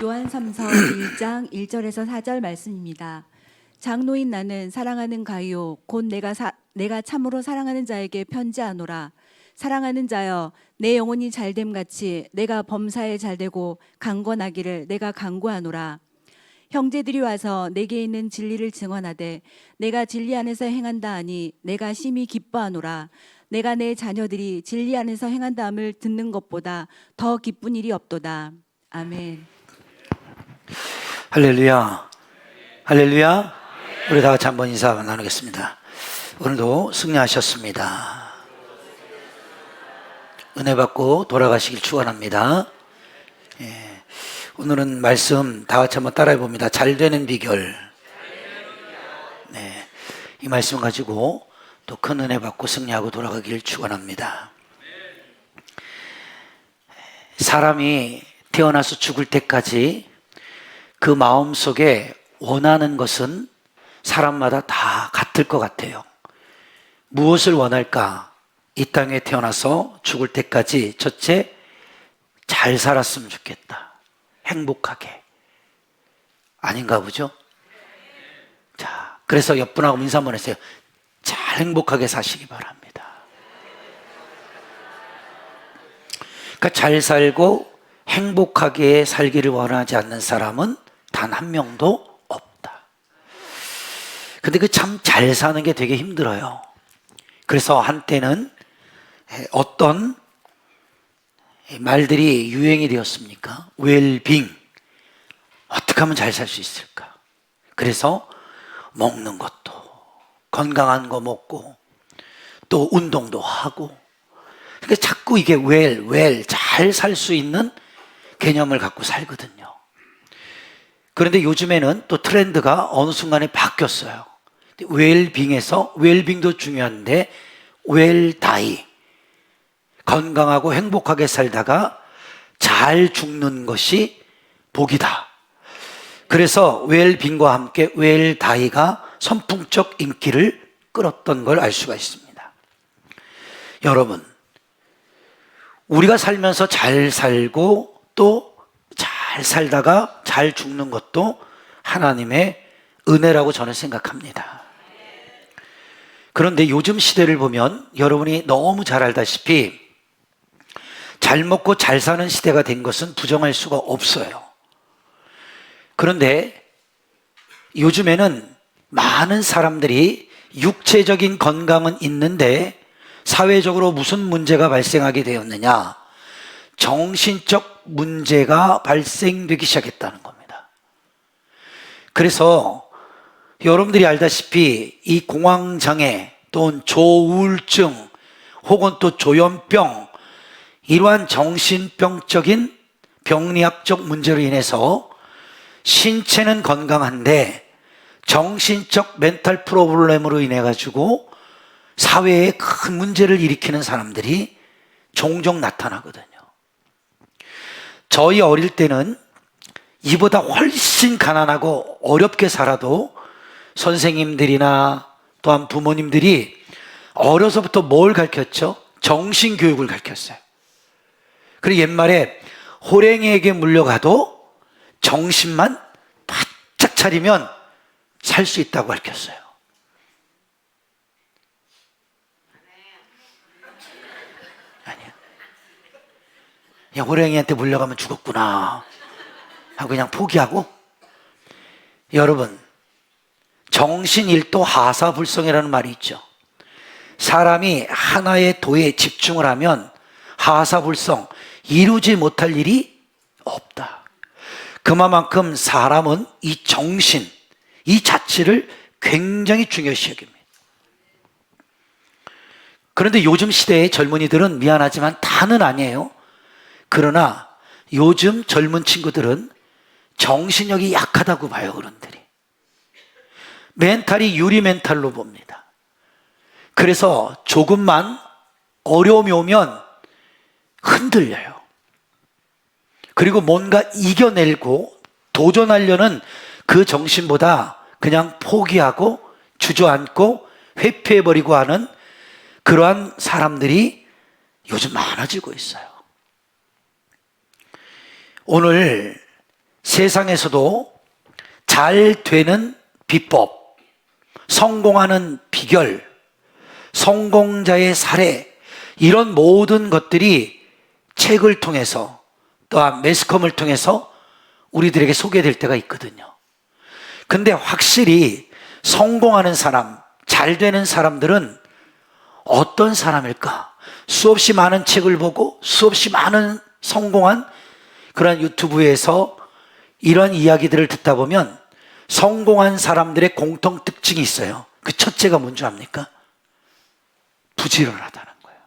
요한 3서 1장 1절에서 4절 말씀입니다. 장로인 나는 사랑하는 가이오 곧 내가 참으로 사랑하는 자에게 편지하노라. 사랑하는 자여 내 영혼이 잘됨 같이 내가 범사에 잘되고 강건하기를 내가 간구하노라. 형제들이 와서 내게 있는 진리를 증언하되 내가 진리 안에서 행한다 하니 내가 심히 기뻐하노라. 내가 내 자녀들이 진리 안에서 행한다함을 듣는 것보다 더 기쁜 일이 없도다. 아멘. 할렐루야. 할렐루야. 우리 다 같이 한번 인사 나누겠습니다. 오늘도 승리하셨습니다. 은혜 받고 돌아가시길 축원합니다. 오늘은 말씀 다 같이 한번 따라해 봅니다. 잘 되는 비결. 네, 이 말씀 가지고 또 큰 은혜 받고 승리하고 돌아가길 축원합니다. 사람이 태어나서 죽을 때까지 그 마음속에 원하는 것은 사람마다 다 같을 것 같아요. 무엇을 원할까? 이 땅에 태어나서 죽을 때까지 첫째, 잘 살았으면 좋겠다. 행복하게. 아닌가 보죠? 자, 그래서 옆분하고 인사 한번 했어요. 잘 행복하게 사시기 바랍니다. 그러니까 잘 살고 행복하게 살기를 원하지 않는 사람은 단 한 명도 없다. 근데 그 참 잘 사는 게 되게 힘들어요. 그래서 한때는 어떤 말들이 유행이 되었습니까? 웰빙. 어떻게 하면 잘 살 수 있을까? 그래서 먹는 것도 건강한 거 먹고 또 운동도 하고, 그러니까 자꾸 이게 잘 살 수 있는 개념을 갖고 살거든요. 그런데 요즘에는 또 트렌드가 어느 순간에 바뀌었어요. 웰빙에서 웰빙도 중요한데 웰다이, 건강하고 행복하게 살다가 잘 죽는 것이 복이다. 그래서 웰빙과 함께 웰다이가 선풍적 인기를 끌었던 걸 알 수가 있습니다. 여러분, 우리가 살면서 잘 살고 또 잘 살다가 잘 죽는 것도 하나님의 은혜라고 저는 생각합니다. 그런데 요즘 시대를 보면 여러분이 너무 잘 알다시피 잘 먹고 잘 사는 시대가 된 것은 부정할 수가 없어요. 그런데 요즘에는 많은 사람들이 육체적인 건강은 있는데 사회적으로 무슨 문제가 발생하게 되었느냐? 정신적 문제가 발생되기 시작했다는 겁니다. 그래서 여러분들이 알다시피 이 공황장애 또는 조우울증 혹은 또 조현병, 이러한 정신병적인 병리학적 문제로 인해서 신체는 건강한데 정신적 멘탈 프로블렘으로 인해 가지고 사회에 큰 문제를 일으키는 사람들이 종종 나타나거든요. 저희 어릴 때는 이보다 훨씬 가난하고 어렵게 살아도 선생님들이나 또한 부모님들이 어려서부터 뭘 가르쳤죠? 정신교육을 가르쳤어요. 그리고 옛말에 호랭이에게 물려가도 정신만 바짝 차리면 살 수 있다고 가르쳤어요. 아니야. 그냥 호랭이한테 물려가면 죽었구나 하고 그냥 포기하고. 여러분, 정신일도 하사불성이라는 말이 있죠. 사람이 하나의 도에 집중을 하면 하사불성, 이루지 못할 일이 없다. 그만큼 사람은 이 정신, 이 자체를 굉장히 중요시 여깁니다. 그런데 요즘 시대의 젊은이들은 미안하지만 다는 아니에요. 그러나 요즘 젊은 친구들은 정신력이 약하다고 봐요. 어른들이 멘탈이 유리 멘탈로 봅니다. 그래서 조금만 어려움이 오면 흔들려요. 그리고 뭔가 이겨내고 도전하려는 그 정신보다 그냥 포기하고 주저앉고 회피해버리고 하는 그러한 사람들이 요즘 많아지고 있어요. 오늘 세상에서도 잘 되는 비법, 성공하는 비결, 성공자의 사례, 이런 모든 것들이 책을 통해서 또한 매스컴을 통해서 우리들에게 소개될 때가 있거든요. 근데 확실히 성공하는 사람, 잘 되는 사람들은 어떤 사람일까? 수없이 많은 책을 보고 수없이 많은 성공한 그런 유튜브에서 이런 이야기들을 듣다 보면 성공한 사람들의 공통 특징이 있어요. 그 첫째가 뭔지 압니까? 부지런하다는 거예요.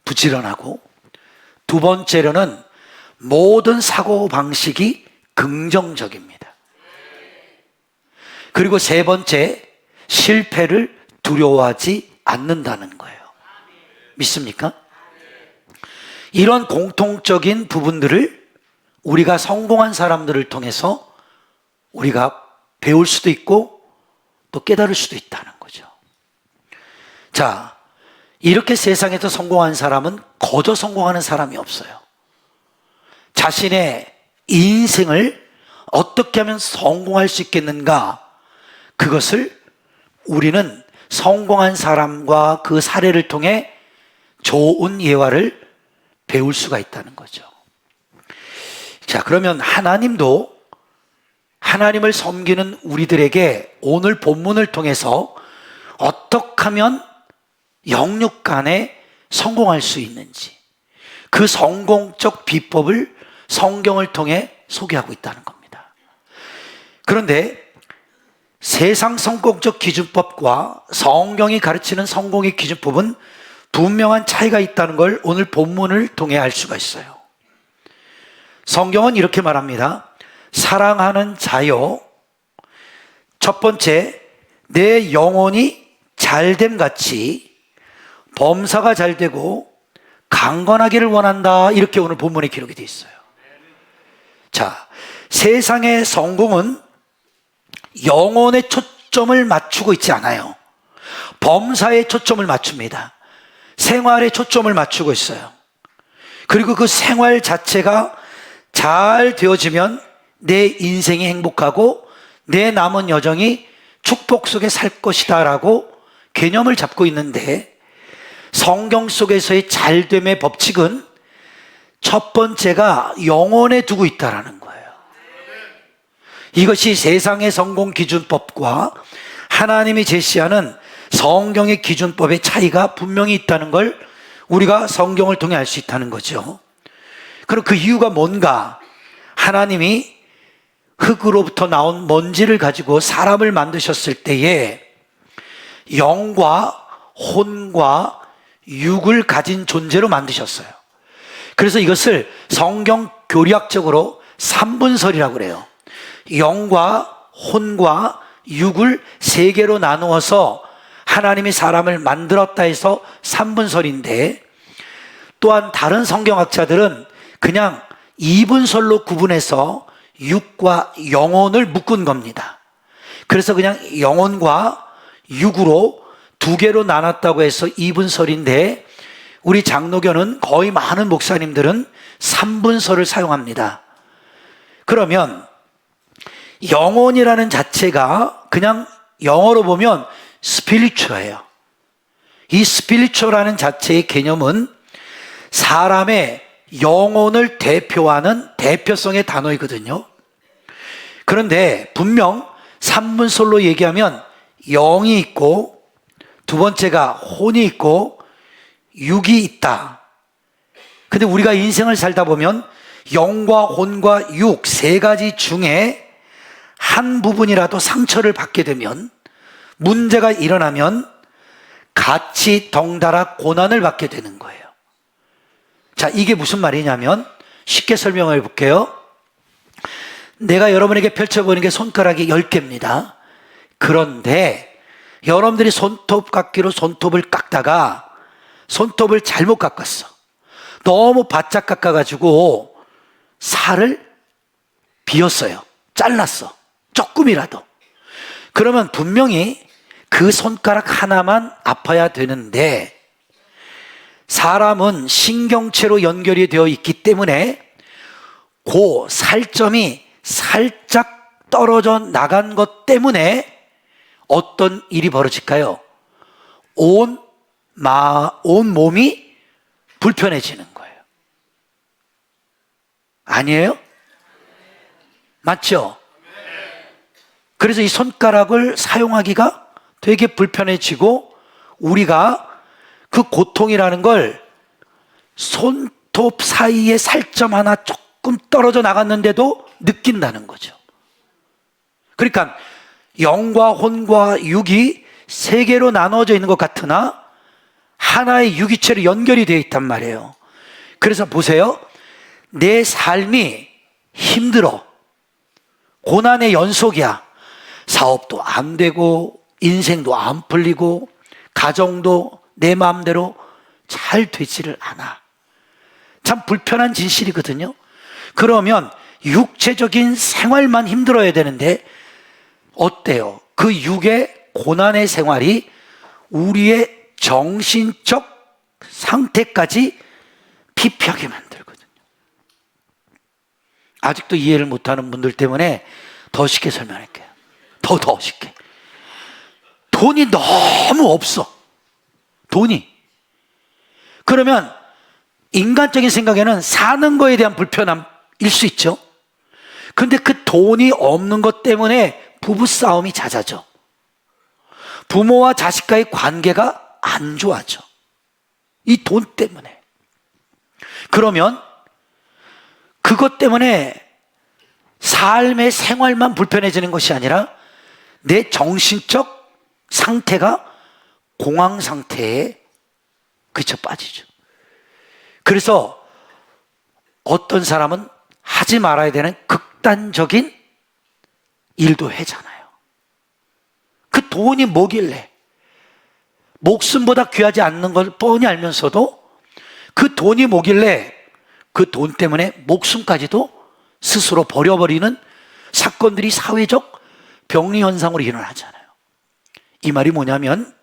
부지런하고, 두 번째로는 모든 사고방식이 긍정적입니다. 그리고 세 번째, 실패를 두려워하지 않는다는 거예요. 믿습니까? 이런 공통적인 부분들을 우리가 성공한 사람들을 통해서 우리가 배울 수도 있고 또 깨달을 수도 있다는 거죠. 자, 이렇게 세상에서 성공한 사람은 거저 성공하는 사람이 없어요. 자신의 인생을 어떻게 하면 성공할 수 있겠는가, 그것을 우리는 성공한 사람과 그 사례를 통해 좋은 예화를 배울 수가 있다는 거죠. 자, 그러면 하나님도 하나님을 섬기는 우리들에게 오늘 본문을 통해서 어떻게 하면 영육 간에 성공할 수 있는지, 그 성공적 비법을 성경을 통해 소개하고 있다는 겁니다. 그런데 세상 성공적 기준법과 성경이 가르치는 성공의 기준법은 분명한 차이가 있다는 걸 오늘 본문을 통해 알 수가 있어요. 성경은 이렇게 말합니다. 사랑하는 자요, 첫 번째, 내 영혼이 잘됨 같이 범사가 잘되고 강건하기를 원한다, 이렇게 오늘 본문에 기록이 되어 있어요. 자, 세상의 성공은 영혼에 초점을 맞추고 있지 않아요. 범사에 초점을 맞춥니다. 생활에 초점을 맞추고 있어요. 그리고 그 생활 자체가 잘 되어지면 내 인생이 행복하고 내 남은 여정이 축복 속에 살 것이다 라고 개념을 잡고 있는데, 성경 속에서의 잘됨의 법칙은 첫 번째가 영혼에 두고 있다라는 거예요. 이것이 세상의 성공 기준법과 하나님이 제시하는 성경의 기준법의 차이가 분명히 있다는 걸 우리가 성경을 통해 알 수 있다는 거죠. 그럼 그 이유가 뭔가? 하나님이 흙으로부터 나온 먼지를 가지고 사람을 만드셨을 때에 영과 혼과 육을 가진 존재로 만드셨어요. 그래서 이것을 성경 교리학적으로 삼분설이라고 그래요. 영과 혼과 육을 세 개로 나누어서 하나님이 사람을 만들었다 해서 삼분설인데, 또한 다른 성경학자들은 그냥 이분설로 구분해서 육과 영혼을 묶은 겁니다. 그래서 그냥 영혼과 육으로 두 개로 나눴다고 해서 이분설인데, 우리 장로교는 거의 많은 목사님들은 삼분설을 사용합니다. 그러면 영혼이라는 자체가 그냥 영어로 보면 스피리추어예요. 이 스피리추어라는 자체의 개념은 사람의 영혼을 대표하는 대표성의 단어이거든요. 그런데 분명 삼분설로 얘기하면 영이 있고, 두 번째가 혼이 있고 육이 있다. 근데 우리가 인생을 살다 보면 영과 혼과 육 세 가지 중에 한 부분이라도 상처를 받게 되면, 문제가 일어나면 같이 덩달아 고난을 받게 되는 거예요. 자, 이게 무슨 말이냐면 쉽게 설명해 볼게요. 내가 여러분에게 펼쳐보는 게 손가락이 10개입니다. 그런데 여러분들이 손톱 깎기로 손톱을 깎다가 손톱을 잘못 깎았어. 너무 바짝 깎아가지고 살을 비었어요. 잘랐어. 조금이라도. 그러면 분명히 그 손가락 하나만 아파야 되는데, 사람은 신경체로 연결이 되어 있기 때문에 그 살점이 살짝 떨어져 나간 것 때문에 어떤 일이 벌어질까요? 온 몸이 불편해지는 거예요. 아니에요? 맞죠? 그래서 이 손가락을 사용하기가 되게 불편해지고 우리가 그 고통이라는 걸 손톱 사이에 살점 하나 조금 떨어져 나갔는데도 느낀다는 거죠. 그러니까 영과 혼과 육이 세 개로 나눠져 있는 것 같으나 하나의 유기체로 연결이 되어 있단 말이에요. 그래서 보세요. 내 삶이 힘들어. 고난의 연속이야. 사업도 안 되고 인생도 안 풀리고 가정도 내 마음대로 잘 되지를 않아. 참 불편한 진실이거든요. 그러면 육체적인 생활만 힘들어야 되는데 어때요? 그 육의 고난의 생활이 우리의 정신적 상태까지 피폐하게 만들거든요. 아직도 이해를 못하는 분들 때문에 더 쉽게 설명할게요. 더 쉽게. 돈이 너무 없어. 돈이. 그러면 인간적인 생각에는 사는 거에 대한 불편함일 수 있죠. 근데 그 돈이 없는 것 때문에 부부싸움이 잦아져. 부모와 자식과의 관계가 안 좋아져. 이 돈 때문에. 그러면 그것 때문에 삶의 생활만 불편해지는 것이 아니라 내 정신적 상태가 공황 상태에 그쳐 빠지죠. 그래서 어떤 사람은 하지 말아야 되는 극단적인 일도 하잖아요. 그 돈이 뭐길래 목숨보다 귀하지 않는 걸 뻔히 알면서도 그 돈이 뭐길래 그 돈 때문에 목숨까지도 스스로 버려버리는 사건들이 사회적 병리 현상으로 일어나잖아요. 이 말이 뭐냐면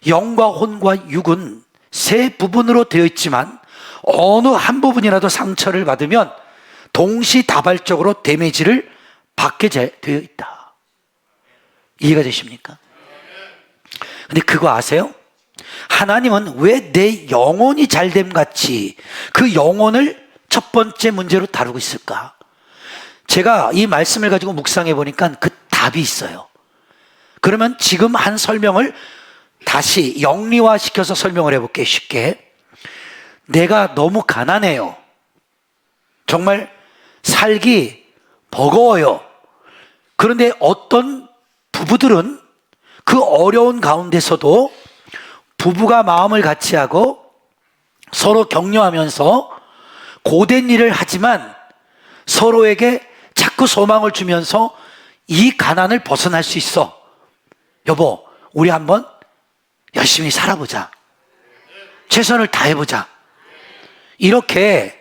영과 혼과 육은 세 부분으로 되어 있지만 어느 한 부분이라도 상처를 받으면 동시다발적으로 데미지를 받게 되어 있다. 이해가 되십니까? 근데 그거 아세요? 하나님은 왜 내 영혼이 잘됨 같이 그 영혼을 첫 번째 문제로 다루고 있을까? 제가 이 말씀을 가지고 묵상해 보니까 그 답이 있어요. 그러면 지금 한 설명을 다시 영리화시켜서 설명을 해볼게요. 쉽게. 내가 너무 가난해요. 정말 살기 버거워요. 그런데 어떤 부부들은 그 어려운 가운데서도 부부가 마음을 같이 하고 서로 격려하면서 고된 일을 하지만 서로에게 자꾸 소망을 주면서 이 가난을 벗어날 수 있어. 여보, 우리 한번 열심히 살아보자. 최선을 다해보자. 이렇게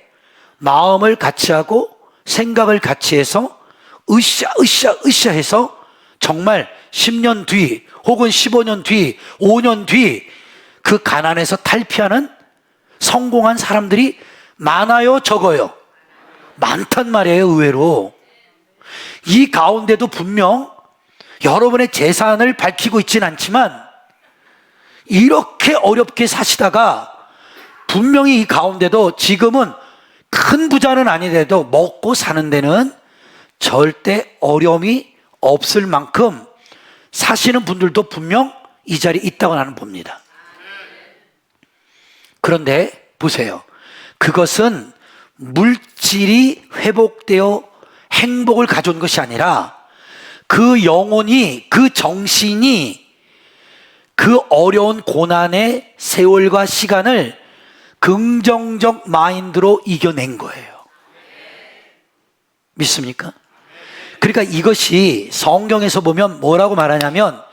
마음을 같이 하고 생각을 같이 해서 으쌰 해서 정말 10년 뒤 혹은 15년 뒤 5년 뒤 그 가난에서 탈피하는 성공한 사람들이 많아요, 적어요? 많단 말이에요. 의외로 이 가운데도 분명 여러분의 재산을 밝히고 있지는 않지만 이렇게 어렵게 사시다가 분명히 이 가운데도 지금은 큰 부자는 아니더라도 먹고 사는 데는 절대 어려움이 없을 만큼 사시는 분들도 분명 이 자리에 있다고 나는 봅니다. 그런데 보세요. 그것은 물질이 회복되어 행복을 가져온 것이 아니라 그 영혼이, 그 정신이 그 어려운 고난의 세월과 시간을 긍정적 마인드로 이겨낸 거예요. 믿습니까? 그러니까 이것이 성경에서 보면 뭐라고 말하냐면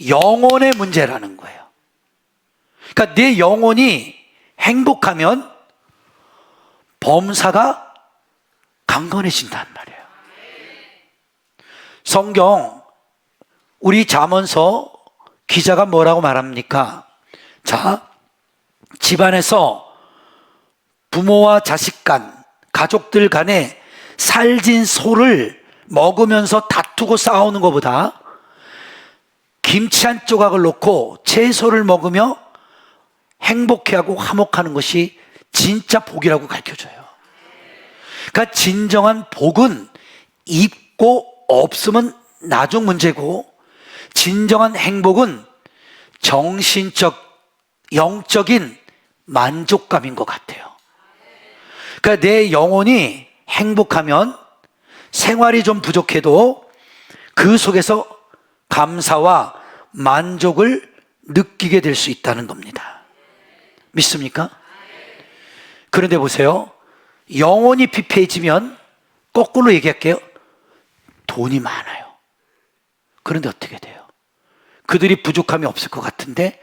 영혼의 문제라는 거예요. 그러니까 내 영혼이 행복하면 범사가 강건해진단 말이에요. 성경 우리 잠언서 기자가 뭐라고 말합니까? 자, 집안에서 부모와 자식 간, 가족들 간에 살진 소를 먹으면서 다투고 싸우는 것보다 김치 한 조각을 놓고 채소를 먹으며 행복해하고 화목하는 것이 진짜 복이라고 가르쳐줘요. 그러니까 진정한 복은 있고 없으면 나중 문제고, 진정한 행복은 정신적, 영적인 만족감인 것 같아요. 그러니까 내 영혼이 행복하면 생활이 좀 부족해도 그 속에서 감사와 만족을 느끼게 될 수 있다는 겁니다. 믿습니까? 그런데 보세요. 영혼이 피폐해지면 거꾸로 얘기할게요. 돈이 많아요. 그런데 어떻게 돼요? 그들이 부족함이 없을 것 같은데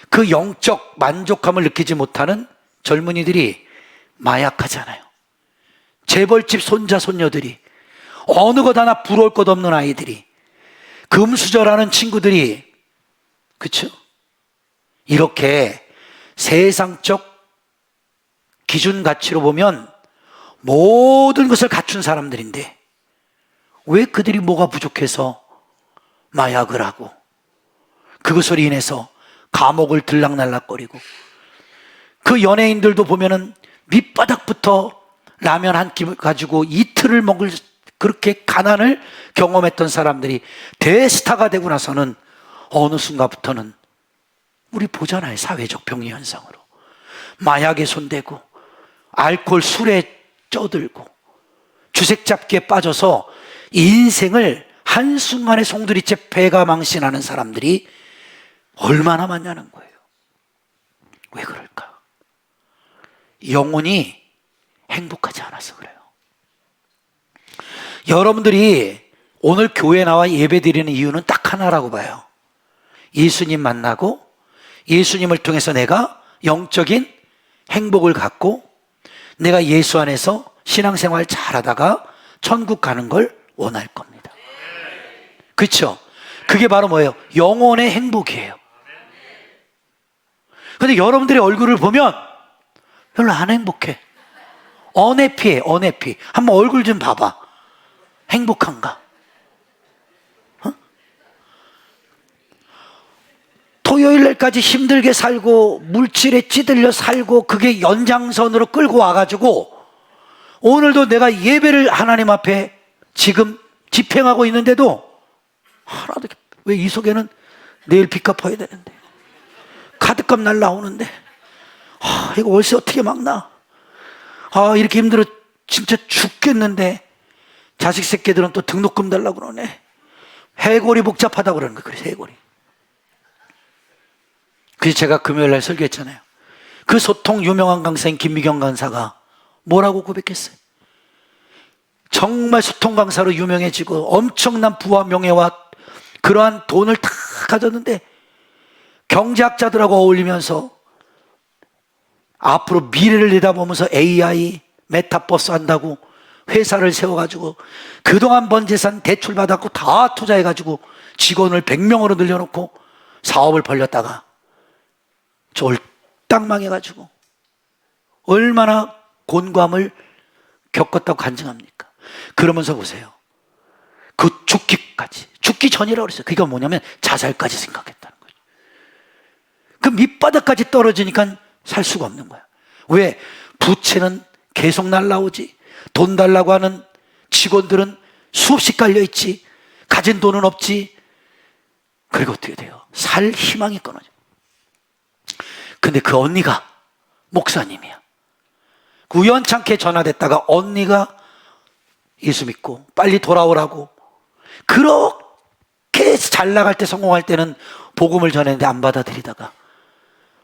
그 영적 만족감을 느끼지 못하는 젊은이들이 마약하잖아요. 재벌집 손자 손녀들이, 어느 것 하나 부러울 것 없는 아이들이, 금수저라는 친구들이, 그렇죠? 이렇게 세상적 기준 가치로 보면 모든 것을 갖춘 사람들인데 왜 그들이 뭐가 부족해서 마약을 하고 그것으로 인해서 감옥을 들락날락거리고, 그 연예인들도 보면은 밑바닥부터 라면 한 끼 가지고 이틀을 먹을 그렇게 가난을 경험했던 사람들이 대스타가 되고 나서는 어느 순간부터는 우리 보잖아요. 사회적 병리 현상으로 마약에 손대고 알코올 술에 쪄들고 주색 잡기에 빠져서 인생을 한순간에 송두리째 배가 망신하는 사람들이 얼마나 많냐는 거예요. 왜 그럴까? 영혼이 행복하지 않아서 그래요. 여러분들이 오늘 교회에 나와 예배 드리는 이유는 딱 하나라고 봐요. 예수님 만나고 예수님을 통해서 내가 영적인 행복을 갖고 내가 예수 안에서 신앙생활 잘하다가 천국 가는 걸 원할 겁니다. 그렇죠? 그게 바로 뭐예요? 영혼의 행복이에요. 근데 여러분들의 얼굴을 보면 별로 안 행복해. 언해피해, 언해피. 한번 얼굴 좀 봐봐. 행복한가? 어? 토요일 날까지 힘들게 살고 물질에 찌들려 살고 그게 연장선으로 끌고 와가지고 오늘도 내가 예배를 하나님 앞에 지금 집행하고 있는데도 하나도, 왜 이 속에는 내일 빚 갚아야 되는데, 카드값 날라오는데, 이거 월세 어떻게 막나? 이렇게 힘들어 진짜 죽겠는데 자식 새끼들은 또 등록금 달라고 그러네. 해골이 복잡하다고 그러는 거예요. 해골이. 그래서 제가 금요일 날 설교했잖아요. 그 소통 유명한 강사인 김미경 강사가 뭐라고 고백했어요? 정말 소통 강사로 유명해지고 엄청난 부와 명예와 그러한 돈을 다 가졌는데 경제학자들하고 어울리면서 앞으로 미래를 내다보면서 AI, 메타버스 한다고 회사를 세워가지고 그동안 번 재산 대출 받았고 다 투자해가지고 직원을 100명으로 늘려놓고 사업을 벌렸다가 쫄딱 망해가지고 얼마나 곤감을 겪었다고 간증합니까? 그러면서 보세요. 그 죽기 전이라고 그랬어요. 그게 뭐냐면 자살까지 생각했다는 거죠. 그 밑바닥까지 떨어지니까 살 수가 없는 거야. 왜? 부채는 계속 날라오지. 돈 달라고 하는 직원들은 수없이 깔려있지. 가진 돈은 없지. 그리고 어떻게 돼요? 살 희망이 끊어져. 근데 그 언니가 목사님이야. 우연찮게 전화됐다가 언니가 예수 믿고 빨리 돌아오라고, 그렇게 잘 나갈 때 성공할 때는 복음을 전했는데 안 받아들이다가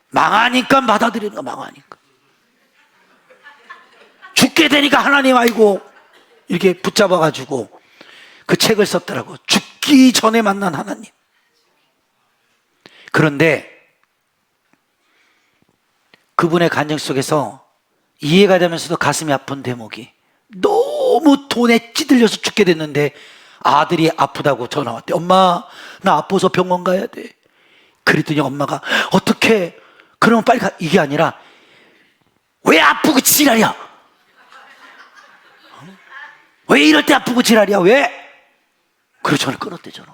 망하니까 받아들이는 거, 망하니까 죽게 되니까 하나님 아이고 이렇게 붙잡아가지고 그 책을 썼더라고. 죽기 전에 만난 하나님. 그런데 그분의 간증 속에서 이해가 되면서도 가슴이 아픈 대목이, 너무 돈에 찌들려서 죽게 됐는데 아들이 아프다고 전화 왔대. 엄마, 나 아파서 병원 가야 돼. 그랬더니 엄마가 어떻게, 그러면 빨리 가. 이게 아니라 왜 아프고 지랄이야? 왜 이럴 때 아프고 지랄이야? 왜? 그래서 전화를 끊었대잖아.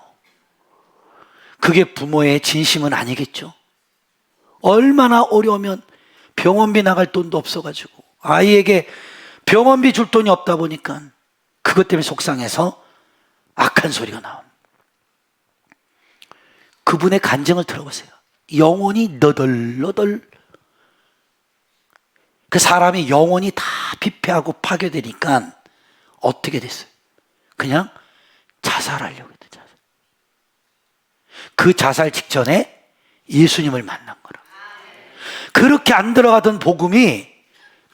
그게 부모의 진심은 아니겠죠. 얼마나 어려우면 병원비 나갈 돈도 없어가지고 아이에게 병원비 줄 돈이 없다 보니까 그것 때문에 속상해서 악한 소리가 나옴. 그분의 간증을 들어보세요. 영혼이 너덜너덜, 그 사람이 영혼이 다 피폐하고 파괴되니까 어떻게 됐어요? 그냥 자살하려고 했대. 자살. 그 자살 직전에 예수님을 만난 거라. 그렇게 안 들어가던 복음이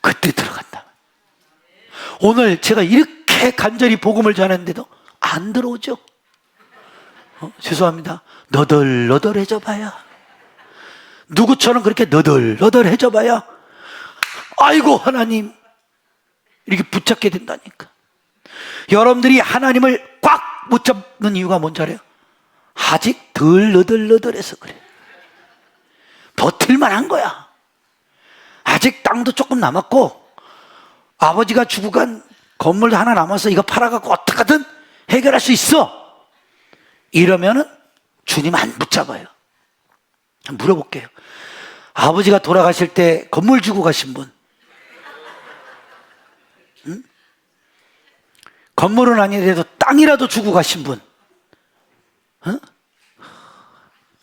그때 들어간다. 오늘 제가 이렇게 간절히 복음을 전했는데도 안 들어오죠? 죄송합니다. 너덜너덜해져 봐야, 누구처럼 그렇게 너덜너덜해져 봐야 아이고 하나님 이렇게 붙잡게 된다니까. 여러분들이 하나님을 꽉 못 잡는 이유가 뭔지 알아요? 아직 덜 너덜너덜해서 그래. 버틸만 한 거야. 아직 땅도 조금 남았고 아버지가 주고 간 건물 하나 남아서 이거 팔아갖고 어떻게든 해결할 수 있어. 이러면은 주님 안 붙잡아요. 물어볼게요. 아버지가 돌아가실 때 건물 주고 가신 분, 응? 건물은 아니더라도 땅이라도 주고 가신 분, 응?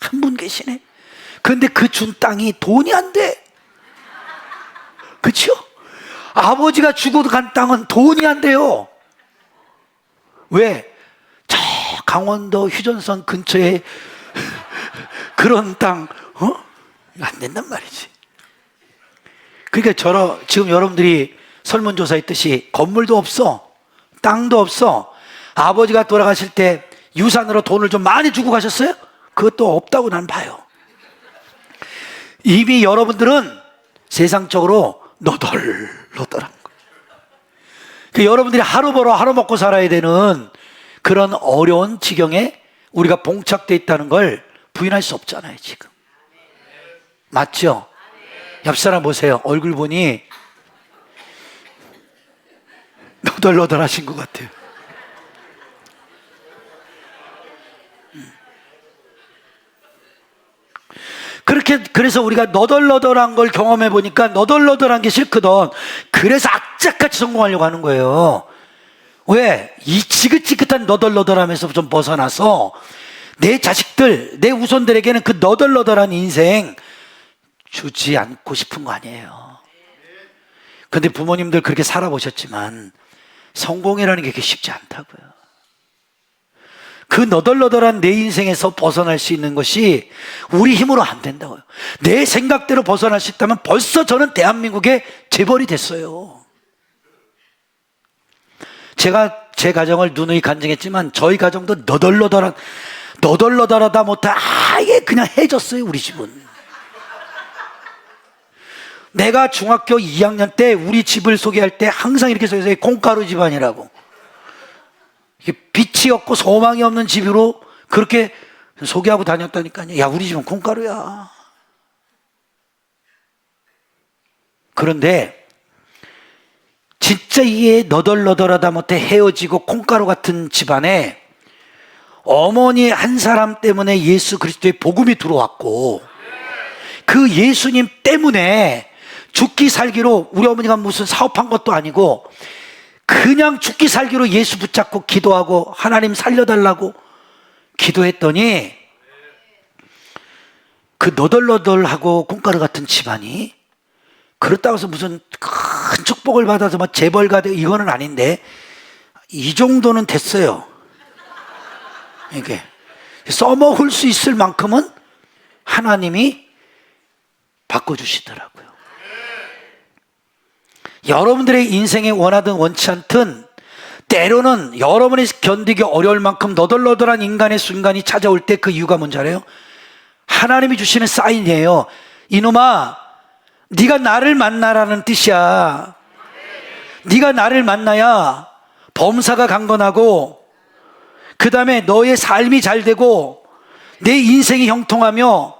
한 분 계시네. 그런데 그 준 땅이 돈이 안 돼. 그렇죠? 아버지가 주고 간 땅은 돈이 안 돼요. 왜? 저 강원도 휴전선 근처에 그런 땅, 안 된단 말이지. 그러니까 지금 여러분들이 설문조사 했듯이 건물도 없어, 땅도 없어. 아버지가 돌아가실 때 유산으로 돈을 좀 많이 주고 가셨어요? 그것도 없다고 난 봐요. 이미 여러분들은 세상적으로 너덜너덜한 거예요. 그 여러분들이 하루 벌어 하루 먹고 살아야 되는 그런 어려운 지경에 우리가 봉착되어 있다는 걸 부인할 수 없잖아요, 지금. 맞죠? 옆 사람 보세요. 얼굴 보니 너덜너덜하신 것 같아요. 그래서 우리가 너덜너덜한 걸 경험해 보니까 너덜너덜한 게 싫거든. 그래서 악착같이 성공하려고 하는 거예요. 왜? 이 지긋지긋한 너덜너덜함에서 좀 벗어나서 내 자식들, 내 우손들에게는 그 너덜너덜한 인생 주지 않고 싶은 거 아니에요. 그런데 부모님들 그렇게 살아보셨지만 성공이라는 게 그렇게 쉽지 않다고요. 그 너덜너덜한 내 인생에서 벗어날 수 있는 것이 우리 힘으로 안 된다고요. 내 생각대로 벗어날 수 있다면 벌써 저는 대한민국의 재벌이 됐어요. 제가 제 가정을 누누이 간증했지만 저희 가정도 너덜너덜하다 못해 아예 그냥 해졌어요. 우리 집은. 내가 중학교 2학년 때 우리 집을 소개할 때 항상 이렇게 써있어요. 콩가루 집안이라고. 빛이 없고 소망이 없는 집으로 그렇게 소개하고 다녔다니까요. 야, 우리 집은 콩가루야. 그런데 진짜 이게 너덜너덜하다 못해 헤어지고 콩가루 같은 집안에 어머니 한 사람 때문에 예수 그리스도의 복음이 들어왔고, 그 예수님 때문에 죽기 살기로, 우리 어머니가 무슨 사업한 것도 아니고 그냥 죽기 살기로 예수 붙잡고 기도하고 하나님 살려달라고 기도했더니 그 너덜너덜하고 콩가루 같은 집안이 그렇다고 해서 무슨 큰 축복을 받아서 막 재벌가 되고 이거는 아닌데 이 정도는 됐어요. 이게 써먹을 수 있을 만큼은 하나님이 바꿔주시더라고요. 여러분들의 인생에 원하든 원치 않든 때로는 여러분이 견디기 어려울 만큼 너덜너덜한 인간의 순간이 찾아올 때 그 이유가 뭔지 알아요? 하나님이 주시는 사인이에요. 이놈아, 네가 나를 만나라는 뜻이야. 네가 나를 만나야 범사가 강건하고 그 다음에 너의 삶이 잘 되고 내 인생이 형통하며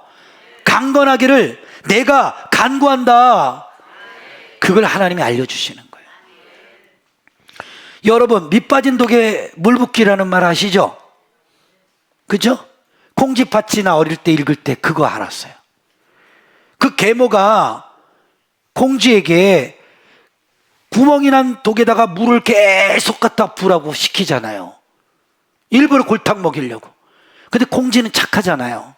강건하기를 내가 간구한다. 그걸 하나님이 알려주시는 거예요. 여러분, 밑 빠진 독에 물 붓기라는 말 아시죠? 그죠? 콩쥐팥이나 어릴 때 읽을 때 그거 알았어요. 그 계모가 콩쥐에게 구멍이 난 독에다가 물을 계속 갖다 부라고 시키잖아요. 일부러 골탕 먹이려고. 근데 콩쥐는 착하잖아요.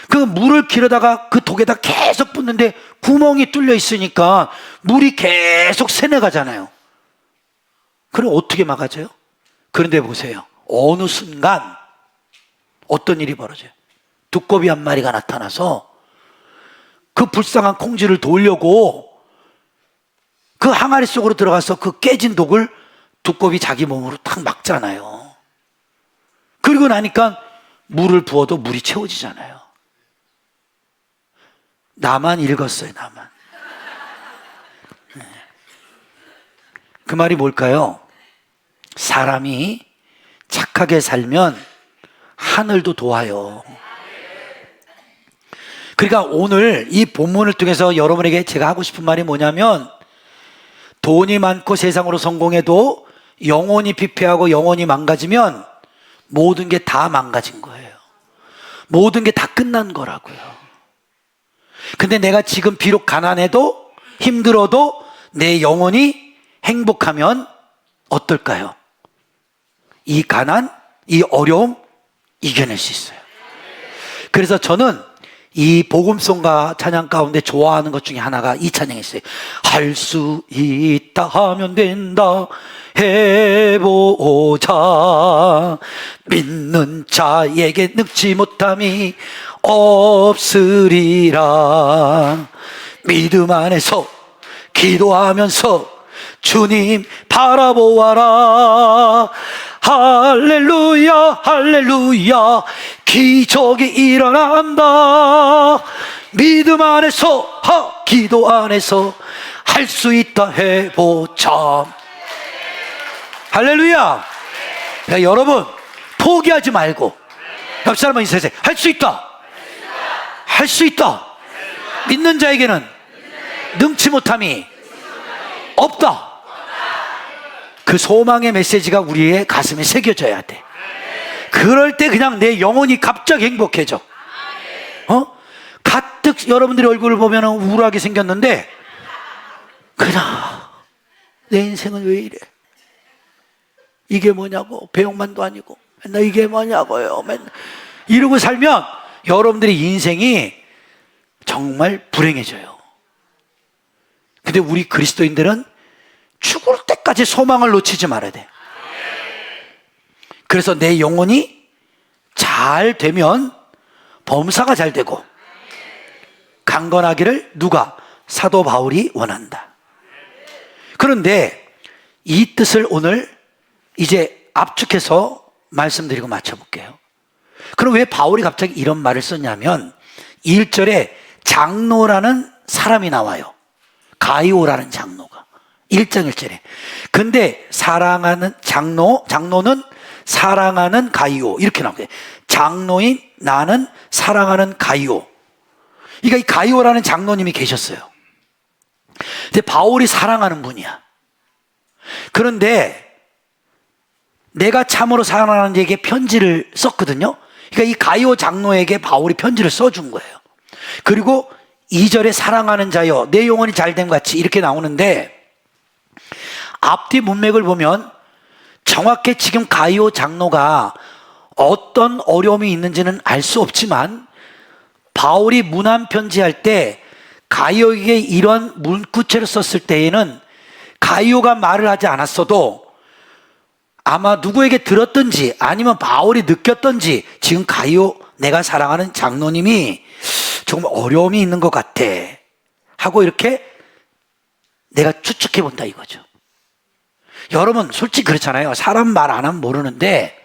그 물을 길어다가 그 독에다 계속 붓는데 구멍이 뚫려 있으니까 물이 계속 새내가잖아요. 그럼 어떻게 막아져요? 그런데 보세요. 어느 순간 어떤 일이 벌어져요? 두꺼비 한 마리가 나타나서 그 불쌍한 콩쥐를 도우려고 그 항아리 속으로 들어가서 그 깨진 독을 두꺼비 자기 몸으로 탁 막잖아요. 그리고 나니까 물을 부어도 물이 채워지잖아요. 나만 읽었어요, 나만. 그 말이 뭘까요? 사람이 착하게 살면 하늘도 도와요. 그러니까 오늘 이 본문을 통해서 여러분에게 제가 하고 싶은 말이 뭐냐면, 돈이 많고 세상으로 성공해도 영혼이 피폐하고 영혼이 망가지면 모든 게 다 망가진 거예요. 모든 게 다 끝난 거라고요. 근데 내가 지금 비록 가난해도 힘들어도 내 영혼이 행복하면 어떨까요? 이 가난, 이 어려움 이겨낼 수 있어요. 그래서 저는 이 복음송과 찬양 가운데 좋아하는 것 중에 하나가 이 찬양이 있어요. 할 수 있다 하면 된다 해보자. 믿는 자에게 능치 못함이 없으리라. 믿음 안에서 기도하면서 주님 바라보아라. 할렐루야 할렐루야 기적이 일어난다. 믿음 안에서 기도 안에서 할 수 있다 해보자. 할렐루야. 그러니까 여러분 포기하지 말고 옆 사람은 인사하세요. 할 수 있다. 할 수 있다. 믿는 자에게는 능치 못함이 없다. 그 소망의 메시지가 우리의 가슴에 새겨져야 돼. 그럴 때 그냥 내 영혼이 갑자기 행복해져. 가뜩 여러분들의 얼굴을 보면 우울하게 생겼는데 그냥 내 인생은 왜 이래? 이게 뭐냐고. 배용만도 아니고 맨날 이게 뭐냐고요. 맨날 이러고 살면 여러분들의 인생이 정말 불행해져요. 근데 우리 그리스도인들은 죽을 때까지 소망을 놓치지 말아야 돼. 그래서 내 영혼이 잘 되면 범사가 잘 되고 강건하기를 누가? 사도 바울이 원한다. 그런데 이 뜻을 오늘 이제 압축해서 말씀드리고 마쳐볼게요. 그럼 왜 바울이 갑자기 이런 말을 썼냐면 1절에 장로라는 사람이 나와요. 가이오라는 장로가 1장 1절에. 근데 사랑하는 장로는 사랑하는 가이오 이렇게 나오게. 장로인 나는 사랑하는 가이오. 그러니까 이 가이오라는 장로님이 계셨어요. 근데 바울이 사랑하는 분이야. 그런데 내가 참으로 사랑하는 자에게 편지를 썼거든요. 그러니까 이 가이오 장로에게 바울이 편지를 써준 거예요. 그리고 2절에 사랑하는 자여 내 영혼이 잘됨 같이 이렇게 나오는데 앞뒤 문맥을 보면 정확히 지금 가이오 장로가 어떤 어려움이 있는지는 알 수 없지만 바울이 문안 편지할 때 가이오에게 이런 문구체를 썼을 때에는 가이오가 말을 하지 않았어도 아마 누구에게 들었든지 아니면 바울이 느꼈든지 지금 가이오 내가 사랑하는 장로님이 정말 어려움이 있는 것 같아 하고 이렇게 내가 추측해 본다 이거죠. 여러분 솔직히 그렇잖아요. 사람 말 안 하면 모르는데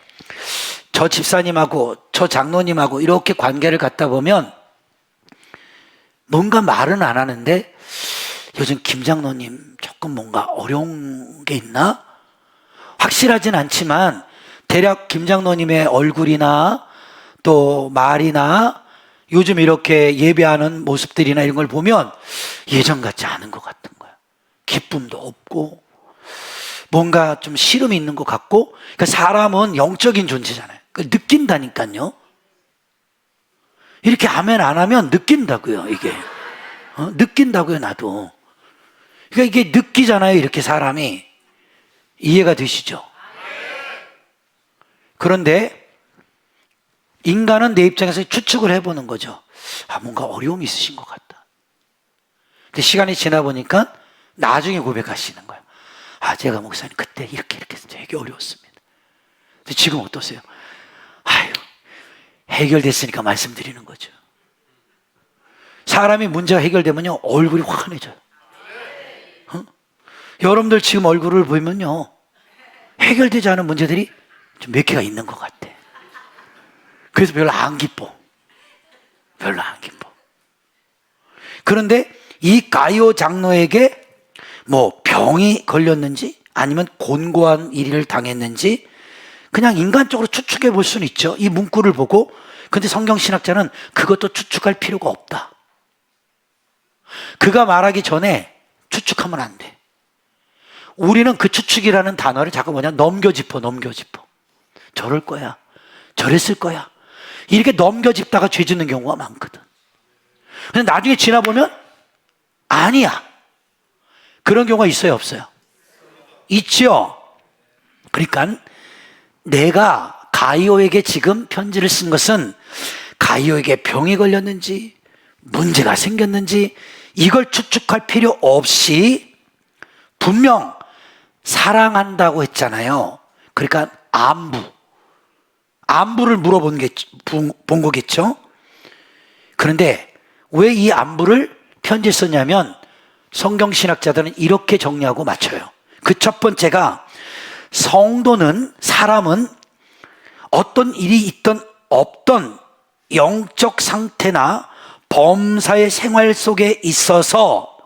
저 집사님하고 저 장로님하고 이렇게 관계를 갖다 보면 뭔가 말은 안 하는데 요즘 김 장로님 조금 뭔가 어려운 게 있나? 확실하진 않지만 대략 김 장로님의 얼굴이나 또 말이나 요즘 이렇게 예배하는 모습들이나 이런 걸 보면 예전 같지 않은 것 같은 거야. 기쁨도 없고 뭔가 좀 시름이 있는 것 같고, 그러니까 사람은 영적인 존재잖아요. 느낀다니까요. 이렇게 아멘 안 하면 느낀다고요, 이게. 느낀다고요, 나도. 그러니까 이게 느끼잖아요, 이렇게 사람이. 이해가 되시죠? 그런데 인간은 내 입장에서 추측을 해보는 거죠. 아, 뭔가 어려움이 있으신 것 같다. 근데 시간이 지나 보니까 나중에 고백하시는 거예요. 아, 제가 목사님 그때 이렇게 해서 되게 어려웠습니다. 근데 지금 어떠세요? 아유, 해결됐으니까 말씀드리는 거죠. 사람이 문제가 해결되면요, 얼굴이 환해져요. 여러분들 지금 얼굴을 보면요, 해결되지 않은 문제들이 좀 몇 개가 있는 것 같아. 그래서 별로 안 기뻐. 별로 안 기뻐. 그런데 이 가이오 장로에게 뭐 병이 걸렸는지 아니면 곤고한 일을 당했는지 그냥 인간적으로 추측해 볼 수는 있죠. 이 문구를 보고. 근데 성경신학자는 그것도 추측할 필요가 없다. 그가 말하기 전에 추측하면 안 돼. 우리는 그 추측이라는 단어를 자꾸 넘겨짚어. 저럴 거야. 저랬을 거야. 이렇게 넘겨짚다가 죄 짓는 경우가 많거든. 근데 나중에 지나보면 아니야. 그런 경우가 있어요, 없어요? 있죠. 그러니까 내가 가이오에게 지금 편지를 쓴 것은 가이오에게 병이 걸렸는지 문제가 생겼는지 이걸 추측할 필요 없이 분명 사랑한다고 했잖아요. 그러니까 안부를 물어본 거겠죠. 그런데 왜 이 안부를 편지에 썼냐면 성경신학자들은 이렇게 정리하고 맞춰요. 그 첫 번째가 사람은 어떤 일이 있던 없던 영적 상태나 범사의 생활 속에 있어서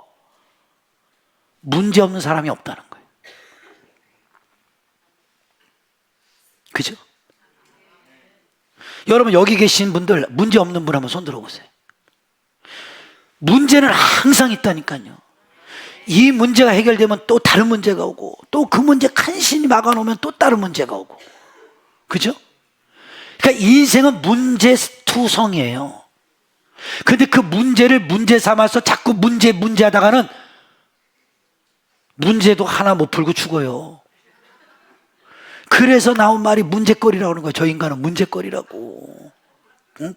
문제없는 사람이 없다는 거예요. 그죠? 여러분 여기 계신 분들 문제없는 분 한번 손 들어보세요. 문제는 항상 있다니까요. 이 문제가 해결되면 또 다른 문제가 오고 또 그 문제 간신히 막아놓으면 또 다른 문제가 오고. 그죠? 그러니까 인생은 문제투성이에요. 근데 그 문제를 문제 삼아서 자꾸 문제 하다가는 문제도 하나 못 풀고 죽어요. 그래서 나온 말이 문제거리라고 하는 거예요. 저 인간은 문제거리라고. 응?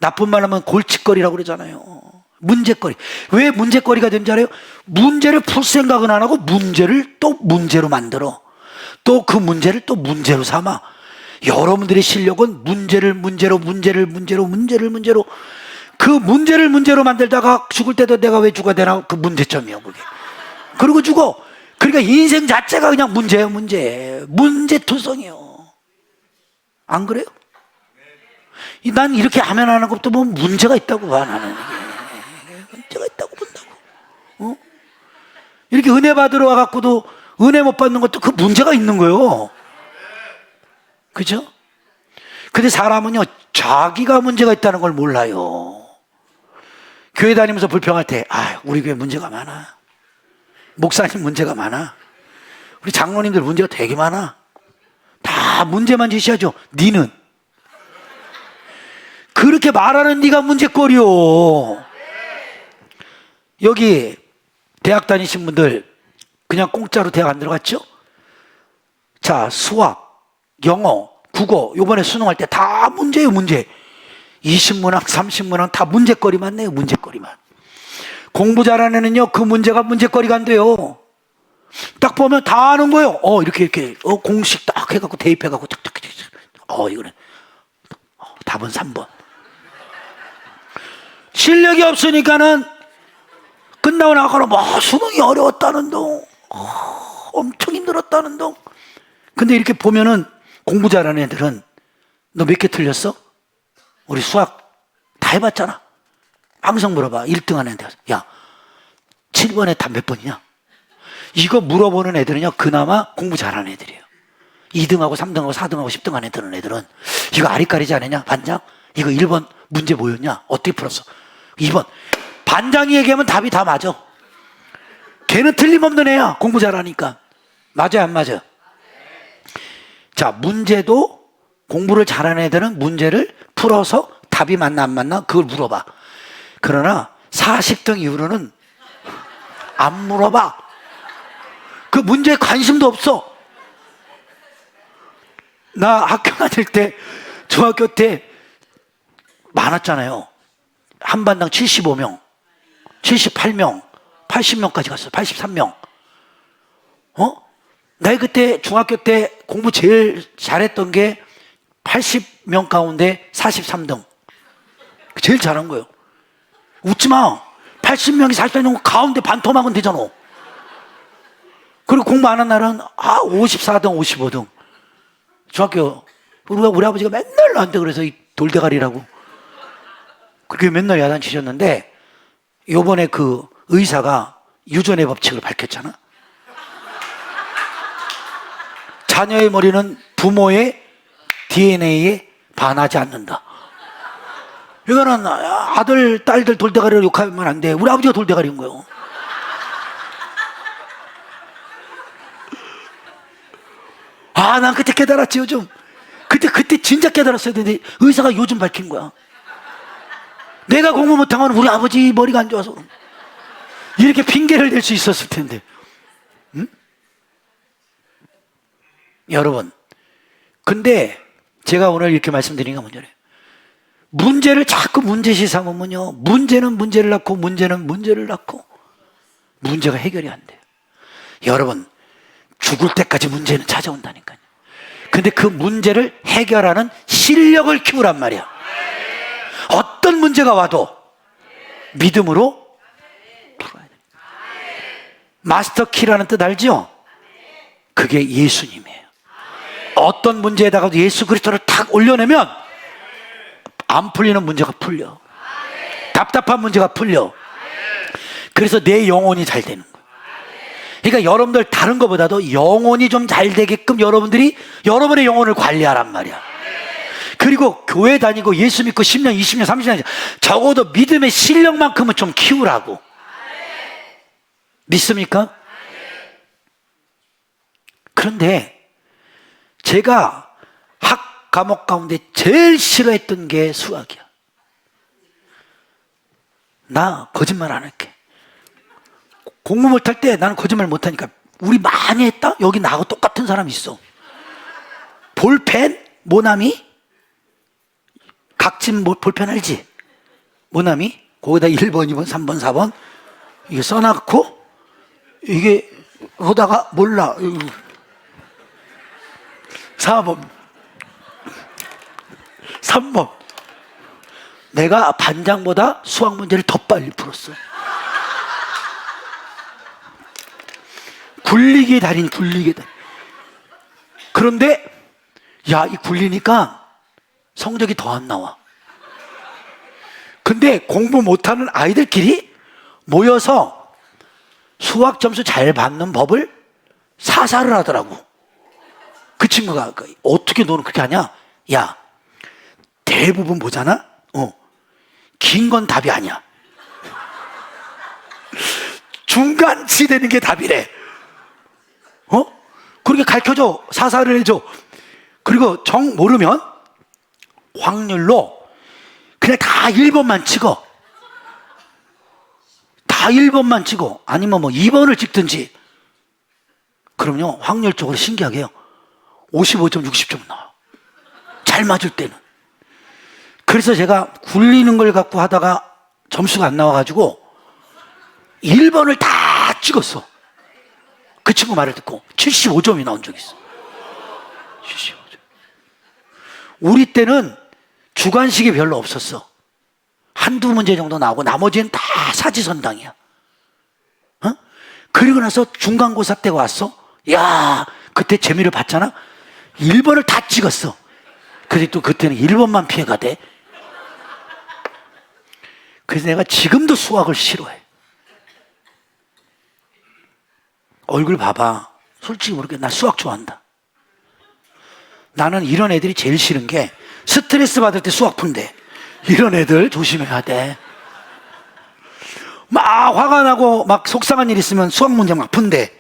나쁜 말 하면 골칫거리라고 그러잖아요. 문제거리. 왜 문제거리가 된 줄 알아요? 문제를 풀 생각은 안 하고 문제를 또 문제로 만들어. 또 그 문제를 또 문제로 삼아. 여러분들의 실력은 문제를 문제로 그 문제를 문제로 만들다가 죽을 때도 내가 왜 죽어야 되나? 그 문제점이에요, 그게. 그리고 죽어. 그러니까 인생 자체가 그냥 문제예요, 문제투성이에요. 안 그래요? 난 이렇게 하면 하는 것도 뭐 문제가 있다고 봐, 나는. 문제가 있다고 본다고. 이렇게 은혜 받으러 와갖고도 은혜 못 받는 것도 그 문제가 있는 거예요. 그죠? 근데 사람은요, 자기가 문제가 있다는 걸 몰라요. 교회 다니면서 불평할 때, 우리 교회 문제가 많아. 목사님 문제가 많아. 우리 장로님들 문제가 되게 많아. 다 문제만 제시하죠. 니는 그렇게 말하는 네가 문제거리요. 여기 대학 다니신 분들 그냥 공짜로 대학 안 들어갔죠? 자, 수학, 영어, 국어 요번에 수능할 때 다 문제예요, 문제. 20문항, 30문항 다 문제거리만 내요, 문제거리만. 공부 잘하는 애는요, 그 문제가 문제거리가 안 돼요. 딱 보면 다 아는 거예요. 이렇게 공식 딱 해갖고 대입해갖고 탁탁. 이거는 답은 3번. 실력이 없으니까는 끝나고 나가면 수능이 어려웠다는 둥, 엄청 힘들었다는 둥. 근데 이렇게 보면은 공부 잘하는 애들은 너 몇 개 틀렸어? 우리 수학 다 해봤잖아. 항상 물어봐. 1등 하는 애들. 야, 7번에 답 몇 번이냐? 이거 물어보는 애들은요, 그나마 공부 잘하는 애들이에요. 2등하고 3등하고 4등하고 10등 하는 애들은 이거 아리까리지 않았냐? 반장? 이거 1번 문제 뭐였냐? 어떻게 풀었어? 2번. 반장이 얘기하면 답이 다 맞아. 걔는 틀림없는 애야. 공부 잘하니까. 맞아요, 안 맞아요? 자, 문제도 공부를 잘하는 애들은 문제를 풀어서 답이 맞나 안 맞나 그걸 물어봐. 그러나 40등 이후로는 안 물어봐. 그 문제에 관심도 없어. 나 학교 다닐 때, 중학교 때 많았잖아요. 한 반당 75명, 78명, 80명까지 갔어. 83명. 나 그때 중학교 때 공부 제일 잘했던 게 80명 가운데 43등. 제일 잘한 거예요. 웃지 마. 80명이 43명 가운데 반토막은 되잖아. 그리고 공부 안 한 날은 54등, 55등. 중학교 우리 아버지가 맨날 나한테 그래서 이 돌대가리라고 그렇게 맨날 야단치셨는데 요번에 그 의사가 유전의 법칙을 밝혔잖아. 자녀의 머리는 부모의 DNA에 반하지 않는다. 이거는 아들, 딸들 돌대가리를 욕하면 안 돼. 우리 아버지가 돌대가리인 거예요. 난 그때 깨달았지, 요즘. 그때 진짜 깨달았어야 되는데, 의사가 요즘 밝힌 거야. 내가 공부 못한 건 우리 아버지 머리가 안 좋아서. 이렇게 핑계를 댈 수 있었을 텐데. 응? 여러분. 근데 제가 오늘 이렇게 말씀드린 건 뭐냐. 문제를 자꾸 문제시 삼으면요. 문제는 문제를 낳고, 문제는 문제를 낳고, 문제가 해결이 안 돼요. 여러분, 죽을 때까지 문제는 찾아온다니까요. 근데 그 문제를 해결하는 실력을 키우란 말이야. 어떤 문제가 와도 믿음으로 풀어야 돼. 마스터 키라는 뜻 알죠? 그게 예수님이에요. 어떤 문제에다가도 예수 그리스도를 탁 올려내면 안 풀리는 문제가 풀려. 답답한 문제가 풀려. 그래서 내 영혼이 잘 되는 거예요. 그러니까 여러분들 다른 것보다도 영혼이 좀 잘 되게끔 여러분들이 여러분의 영혼을 관리하란 말이야. 그리고 교회 다니고 예수 믿고 10년, 20년, 30년 적어도 믿음의 실력만큼은 좀 키우라고. 믿습니까? 그런데 제가 학 과목 가운데 제일 싫어했던 게 수학이야. 나 거짓말 안 할게. 공부 못할 때 나는 거짓말 못하니까 우리 많이 했다? 여기 나하고 똑같은 사람 있어. 볼펜? 모나미? 각진 볼펜 알지? 모나미? 거기다 1번, 2번, 3번, 4번 이게 써놨고 이게 보다가 몰라 4번 3번 내가 반장보다 수학 문제를 더 빨리 풀었어. 굴리기 달인 굴리기 달인. 그런데 이 굴리니까 성적이 더 안 나와. 근데 공부 못하는 아이들끼리 모여서 수학 점수 잘 받는 법을 사사를 하더라고. 그 친구가 어떻게 너는 그렇게 하냐? 야, 대부분 보잖아? 긴 건 답이 아니야. 중간치 되는 게 답이래. 그렇게 가르쳐줘. 사사를 해줘. 그리고 정 모르면 확률로 그냥 다 1번만 찍어. 다 1번만 찍어. 아니면 뭐 2번을 찍든지. 그럼요, 확률적으로 신기하게요. 55점, 60점 나와. 잘 맞을 때는. 그래서 제가 굴리는 걸 갖고 하다가 점수가 안 나와가지고 1번을 다 찍었어. 그 친구 말을 듣고 75점이 나온 적이 있어. 75점. 우리 때는 주관식이 별로 없었어. 한두 문제 정도 나오고 나머지는 다 사지선당이야. 그리고 나서 중간고사 때가 왔어. 야, 그때 재미를 봤잖아. 1번을 다 찍었어. 근데 또 그때는 1번만 피해가 돼. 그래서 내가 지금도 수학을 싫어해. 얼굴 봐봐. 솔직히 모르게 나 수학 좋아한다. 나는 이런 애들이 제일 싫은 게 스트레스 받을 때 수학 푼대. 이런 애들 조심해야 돼. 막 화가 나고 막 속상한 일 있으면 수학 문제 막 푼대.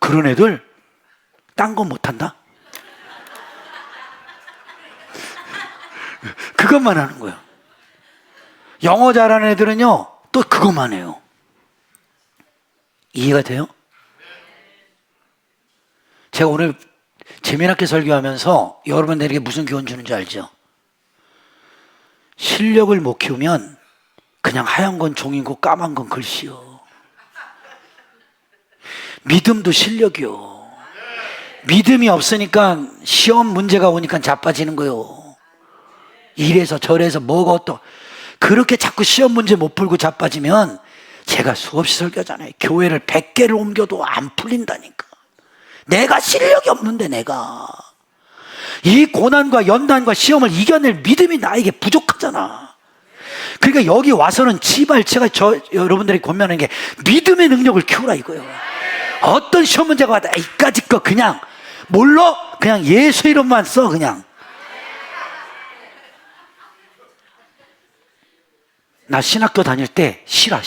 그런 애들 딴 건 못한다. 그것만 하는 거예요. 영어 잘하는 애들은요, 또 그것만 해요. 이해가 돼요? 제가 오늘 재미나게 설교하면서 여러분들에게 무슨 교훈 주는지 알죠? 실력을 못 키우면 그냥 하얀 건 종이고 까만 건 글씨요. 믿음도 실력이요. 믿음이 없으니까 시험 문제가 오니까 자빠지는 거요. 이래서 저래서 뭐가 어떠. 그렇게 자꾸 시험 문제 못 풀고 자빠지면 제가 수없이 설교하잖아요. 교회를 100개를 옮겨도 안 풀린다니까. 내가 실력이 없는데 내가. 이 고난과 연단과 시험을 이겨낼 믿음이 나에게 부족하잖아. 그러니까 여기 와서는 제발 제가 여러분들이 권면하는 게 믿음의 능력을 키우라 이거예요. 어떤 시험 문제가 와도 이까짓 거 그냥 몰라? 그냥 예수 이름만 써 그냥. 나 신학교 다닐 때 실화.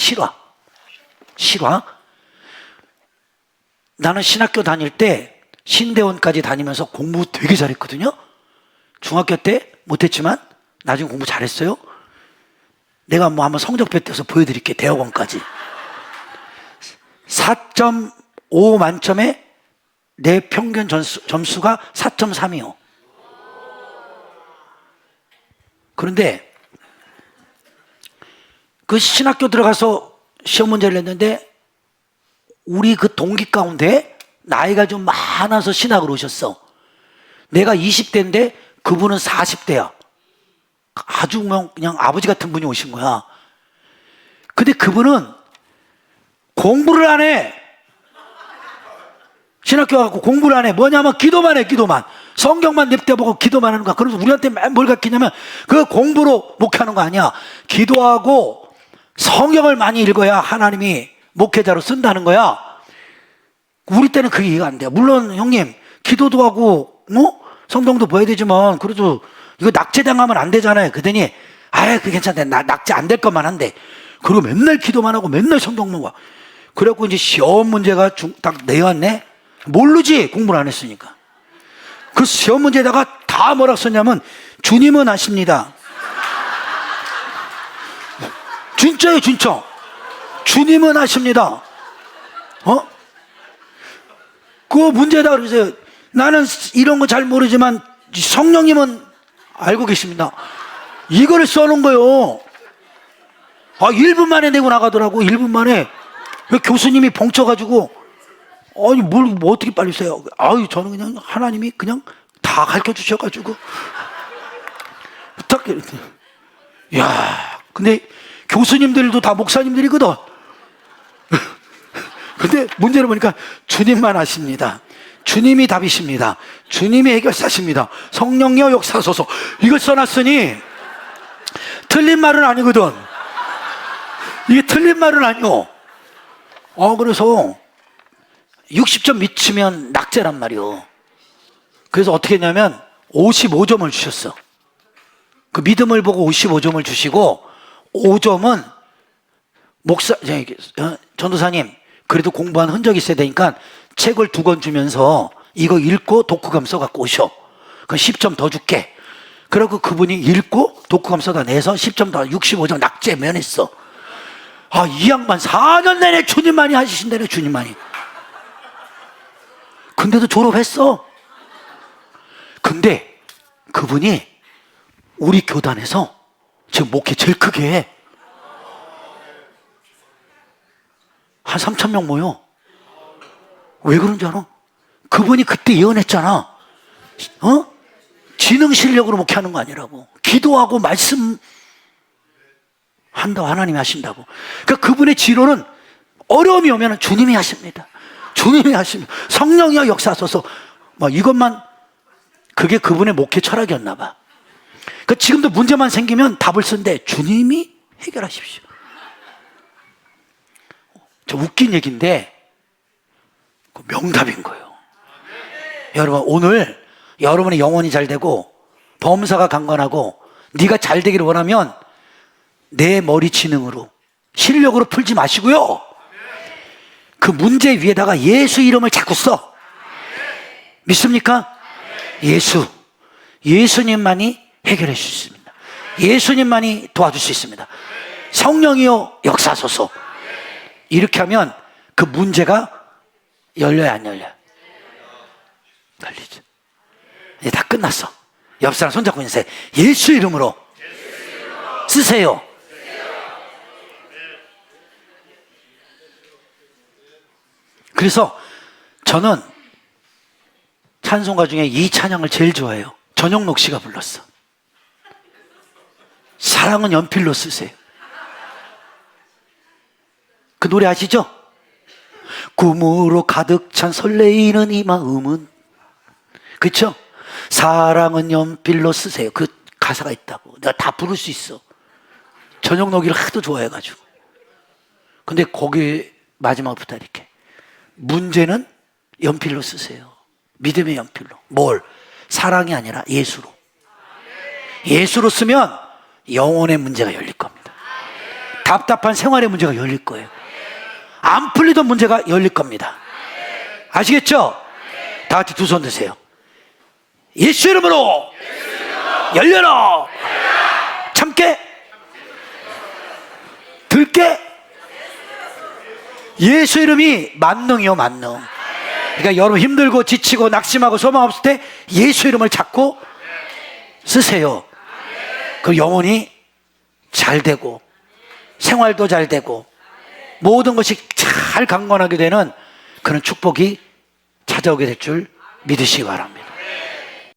나는 신학교 다닐 때 신대원까지 다니면서 공부 되게 잘했거든요. 중학교 때 못했지만 나중에 공부 잘했어요. 내가 뭐 한번 성적표 떼서 보여드릴게. 대학원까지 4.5 만점에 내 평균 점수가 4.3이요. 그런데 그 신학교 들어가서 시험 문제를 냈는데 우리 그 동기 가운데 나이가 좀 많아서 신학을 오셨어. 내가 20대인데 그분은 40대야. 아주 그냥 아버지 같은 분이 오신 거야. 근데 그분은 공부를 안 해. 신학교 가고 공부를 안 해. 뭐냐면 기도만 해. 성경만 냅대보고 기도만 하는 거야. 그래서 우리한테 뭘 가르치냐면 그 공부로 목회하는 거 아니야. 기도하고 성경을 많이 읽어야 하나님이 목회자로 쓴다는 거야. 우리 때는 그게 이해가 안 돼요. 물론 형님 기도도 하고 성경도 봐야 되지만 그래도 이거 낙제당하면 안 되잖아요. 그러더니 그게 괜찮대. 나 낙제 안 될 것만 한데. 그리고 맨날 기도만 하고 맨날 성경만 봐. 그래갖고 이제 시험 문제가 딱 내왔네. 모르지 공부를 안 했으니까. 그 시험 문제에다가 다 뭐라고 썼냐면 주님은 아십니다. 진짜예요 진짜. 주님은 아십니다. 그 문제다 그러세요. 나는 이런 거 잘 모르지만 성령님은 알고 계십니다. 이거를 써놓은 거예요. 1분 만에 내고 나가더라고. 1분 만에. 교수님이 봉쳐가지고 아니 뭐 어떻게 빨리 써요. 저는 그냥 하나님이 그냥 다 가르쳐 주셔가지고 딱 이렇게. 야, 근데 교수님들도 다 목사님들이거든. 근데 문제를 보니까 주님만 아십니다. 주님이 답이십니다. 주님이 해결사십니다. 성령여 역사하소서. 이걸 써놨으니 틀린 말은 아니거든. 이게 틀린 말은 아니오. 그래서 60점 미치면 낙제란 말이오. 그래서 어떻게 했냐면 55점을 주셨어. 그 믿음을 보고 55점을 주시고 5점은 전도사님 그래도 공부한 흔적이 있어야 되니까 책을 2권 주면서 이거 읽고 독후감 써갖고 오셔. 그럼 10점 더 줄게. 그리고 그분이 읽고 독후감 써다 내서 10점 더 65점 낙제 면했어. 이 양반 4년 내내 주님만이 하시신다네. 주님만이. 근데도 졸업했어. 근데 그분이 우리 교단에서 지금 목회 제일 크게 해. 한 3,000명 모여. 왜 그런 줄 알아? 그분이 그때 예언했잖아. 지능 실력으로 목회하는 거 아니라고. 기도하고 말씀 한다고 하나님이 하신다고. 그러니까 그분의 지로는 어려움이 오면 주님이 하십니다. 주님이 하십니다. 성령이여 역사하소서. 이것만 그게 그분의 목회 철학이었나 봐. 그러니까 지금도 문제만 생기면 답을 쓴데 주님이 해결하십시오. 저 웃긴 얘기인데 명답인 거예요. 여러분 오늘 여러분의 영혼이 잘 되고 범사가 강건하고 네가 잘 되기를 원하면 내 머리 지능으로 실력으로 풀지 마시고요. 그 문제 위에다가 예수 이름을 자꾸 써. 믿습니까? 예수님만이 해결해 줄 수 있습니다. 예수님만이 도와줄 수 있습니다. 성령이여 역사하소서. 이렇게 하면 그 문제가 열려야 안 열려요? 열리죠. 이제 다 끝났어. 옆 사람 손잡고 인사해. 예수 이름으로 쓰세요. 그래서 저는 찬송가 중에 이 찬양을 제일 좋아해요. 전용록 씨가 불렀어. 사랑은 연필로 쓰세요. 그 노래 아시죠? 꿈으로 가득 찬 설레이는 이 마음은, 그렇죠? 사랑은 연필로 쓰세요. 그 가사가 있다고. 내가 다 부를 수 있어. 전용록이를 하도 좋아해가지고. 근데 거기 마지막부터 이렇게 문제는 연필로 쓰세요. 믿음의 연필로. 뭘? 사랑이 아니라 예수로. 예수로 쓰면 영혼의 문제가 열릴 겁니다. 답답한 생활의 문제가 열릴 거예요. 안 풀리던 문제가 열릴 겁니다. 아시겠죠? 다 같이 두 손 드세요. 예수 이름으로 열려라. 참게, 들게. 예수 이름이 만능이요, 만능. 그러니까 여러분 힘들고 지치고 낙심하고 소망 없을 때 예수 이름을 찾고 쓰세요. 그 영혼이 잘 되고 생활도 잘 되고 모든 것이 잘 강건하게 되는 그런 축복이 찾아오게 될 줄 믿으시기 바랍니다.